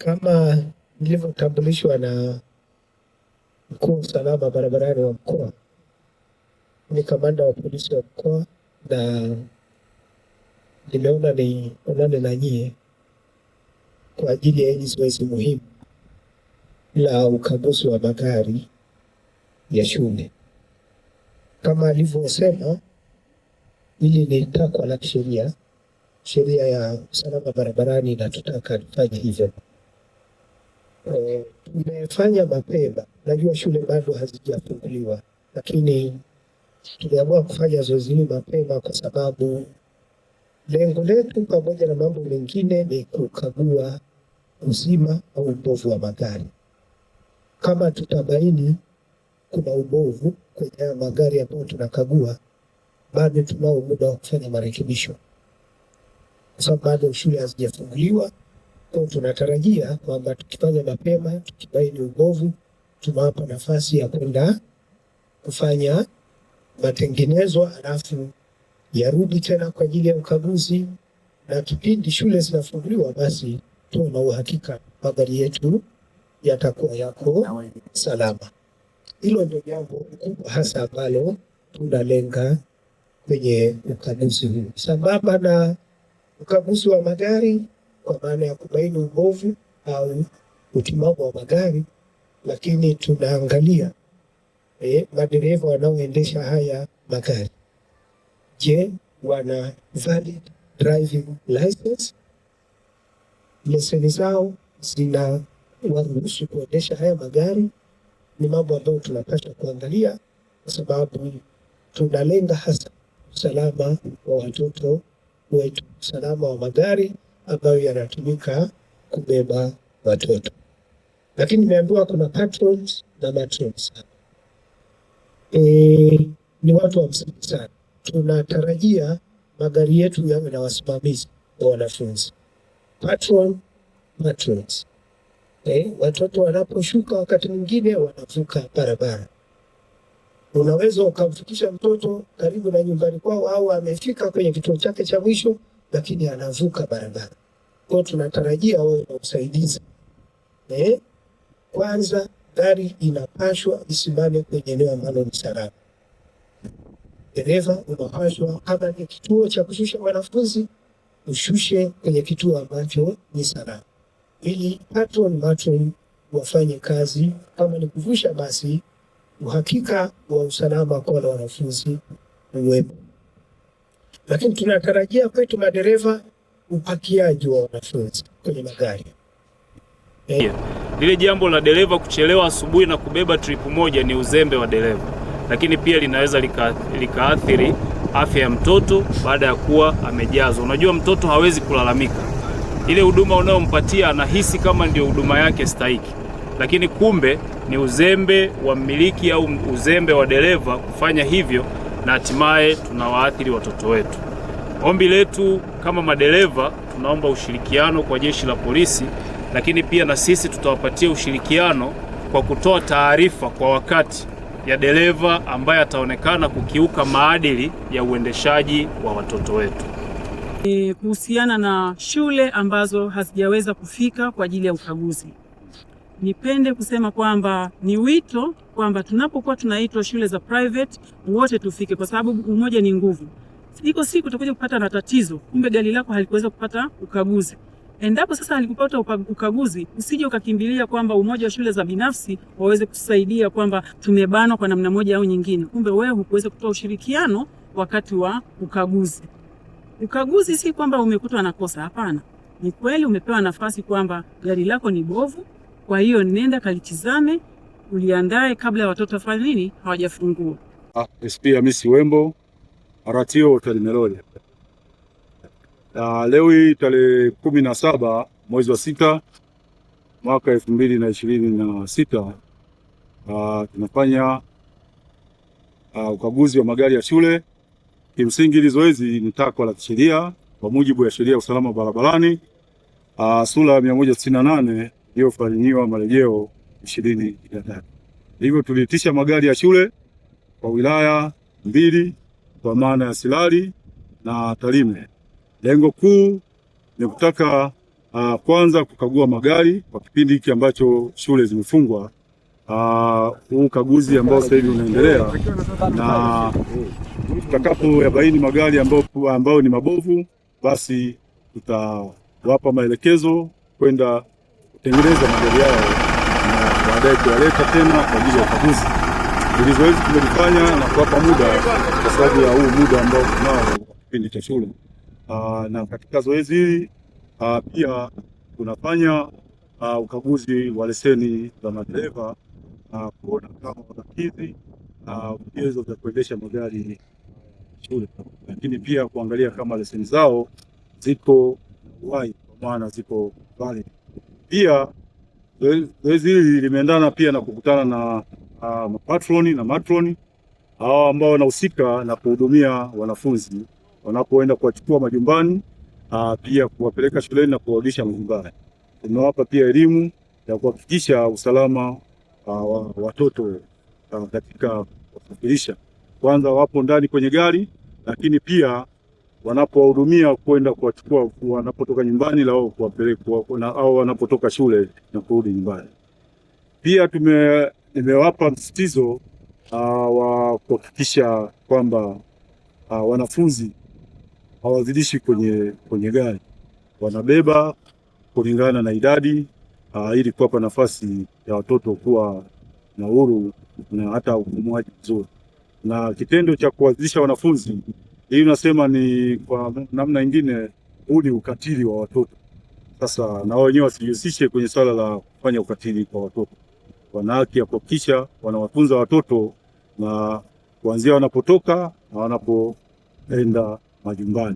Kama nilivyotambulishwa na mkuu wa usalama barabarani wa mkoa, ni kamanda wa polisi wa mkoa, na nimeona nionane na nyie kwa ajili ya hili zoezi muhimu la ukaguzi wa magari ya shule. Kama alivyosema, hili ni takwa la kisheria. Sheria ya usalama barabarani inatutaka tufanye hivyo. Tumefanya mapema, najua shule bado hazijafunguliwa, lakini tuliamua kufanya zoezi hili mapema kwa sababu lengo letu pamoja na mambo mengine ni kukagua uzima au ubovu wa magari. Kama tutabaini kuna ubovu kwenye magari ambayo tunakagua, bado tunao muda wa kufanya marekebisho, kwa sababu bado shule hazijafunguliwa. Kwa tunatarajia kwamba tukifanya mapema, tukibaini ubovu, tunawapa nafasi ya kwenda kufanya matengenezo, halafu yarudi tena kwa ajili ya ukaguzi, na kipindi shule zinafunguliwa basi tuwe na uhakika magari yetu yatakuwa yako salama. Hilo ndio jambo kubwa hasa ambalo tunalenga kwenye ukaguzi huu, sambamba na ukaguzi wa magari kwa maana ya kubaini ubovu au utimamu wa magari, lakini tunaangalia madereva wanaoendesha haya magari. Je, wana valid driving license? Leseni zao zina waruhusu kuendesha haya magari? Ni mambo ambayo tunapaswa kuangalia, kwa sababu tunalenga hasa usalama wa watoto wetu, usalama wa magari ambayo yanatumika kubeba watoto. Lakini nimeambiwa kuna patrons na matrons. Ni watu wa msingi sana. Tunatarajia magari yetu yawe na wasimamizi wa wanafunzi. Patron, matrons. Watoto wanaposhuka wakati mwingine wanavuka barabara. Unaweza ukamfikisha mtoto karibu na nyumbani kwao au amefika kwenye kituo chake cha mwisho, lakini anavuka barabara. Kwa tunatarajia wawe na usaidizi. Kwanza gari inapashwa isimame kwenye eneo ambalo ni salama. Dereva unapashwa, kama ni kituo cha kushusha wanafunzi, ushushe kwenye kituo ambacho ni salama, ili matron wafanye kazi. Kama ni kuvusha, basi uhakika wa usalama kwa wanafunzi uwepo. Lakini tunatarajia kwetu madereva, upakiaji wa wanafunzi kwenye magari. Lile jambo la dereva kuchelewa asubuhi na kubeba trip moja ni uzembe wa dereva, lakini pia linaweza likaathiri afya ya mtoto baada ya kuwa amejazwa. Unajua mtoto hawezi kulalamika, ile huduma unayompatia anahisi kama ndio huduma yake stahiki, lakini kumbe ni uzembe wa mmiliki au uzembe wa dereva kufanya hivyo, na hatimaye tunawaathiri watoto wetu. Ombi letu kama madereva, tunaomba ushirikiano kwa jeshi la polisi, lakini pia na sisi tutawapatia ushirikiano kwa kutoa taarifa kwa wakati ya dereva ambaye ataonekana kukiuka maadili ya uendeshaji wa watoto wetu. Kuhusiana na shule ambazo hazijaweza kufika kwa ajili ya ukaguzi, nipende kusema kwamba ni wito kwamba tunapokuwa tunaitwa shule za private wote tufike, kwa sababu umoja ni nguvu. Iko siku utakuja kupata na tatizo, kumbe gari lako halikuweza kupata ukaguzi. Endapo sasa halikupata ukaguzi, usije ukakimbilia kwamba umoja wa shule za binafsi waweze kusaidia kwamba tumebanwa kwa namna moja au nyingine. Kumbe wewe hukuweza kutoa ushirikiano wakati wa ukaguzi. Ukaguzi si kwamba umekutwa na kosa, hapana. Ni kweli umepewa nafasi kwamba gari lako ni bovu, kwa hiyo nenda kalitizame, uliandae kabla ya watoto wafanye nini, hawajafungua. SP Hamisi Wembo, RTO Talimelole. Leo hii tarehe 17 mwezi wa 6 mwaka 2026 tunafanya ukaguzi wa magari ya shule. Kimsingi hili zoezi ni takwa la kisheria kwa mujibu ya sheria ya usalama barabarani sura ya 168 iliyofanyiwa marejeo 2023. Hivyo tuliitisha magari ya shule kwa wilaya 2 kwa maana ya Silali na Tarime. Lengo kuu ni kutaka kwanza kukagua magari kwa kipindi hiki ambacho shule zimefungwa. Huu ukaguzi ambao sasa hivi unaendelea, na tutakapo yabaini magari ambao ni mabovu, basi tutawapa maelekezo kwenda kutengeneza magari yao na baadaye kuyaleta tena kwa ajili ya ukaguzi. Hili zoezi tumelifanya na kuwapa muda kwa sababu ya huu muda ambao tunao kwa kipindi cha shule. Na katika zoezi hili pia tunafanya ukaguzi wa leseni za madereva kuona kama wanakidhi vigezo vya kuendesha magari shule, lakini pia kuangalia kama leseni zao ziko wazi, kwa maana ziko valid. Pia zoezi hili limeendana pia na kukutana na mapatroni na matroni hao ambao wanahusika na kuhudumia wanafunzi wanapoenda kuwachukua majumbani, pia kuwapeleka shuleni na kuwarudisha majumbani. Tumewapa pia elimu ya kuhakikisha usalama wa watoto katika kusafirisha. Kwanza wapo ndani kwenye gari, lakini pia wanapowahudumia kwenda kuwachukua wanapotoka nyumbani lao kuwapeleka au wanapotoka shule na kurudi nyumbani. Pia nimewapa msisitizo wa kuhakikisha kwamba wanafunzi hawazidishi kwenye gari, wanabeba kulingana na idadi ili kuwapa nafasi ya watoto kuwa na uhuru na hata upumuaji mzuri. Na kitendo cha kuwazidisha wanafunzi, hii unasema ni kwa namna nyingine, huu ni ukatili wa watoto. Sasa na wenyewe wasijihusishe kwenye swala la kufanya ukatili kwa watoto. Wana haki ya kuhakikisha wanawatunza watoto na kuanzia wanapotoka na wanapoenda majumbani.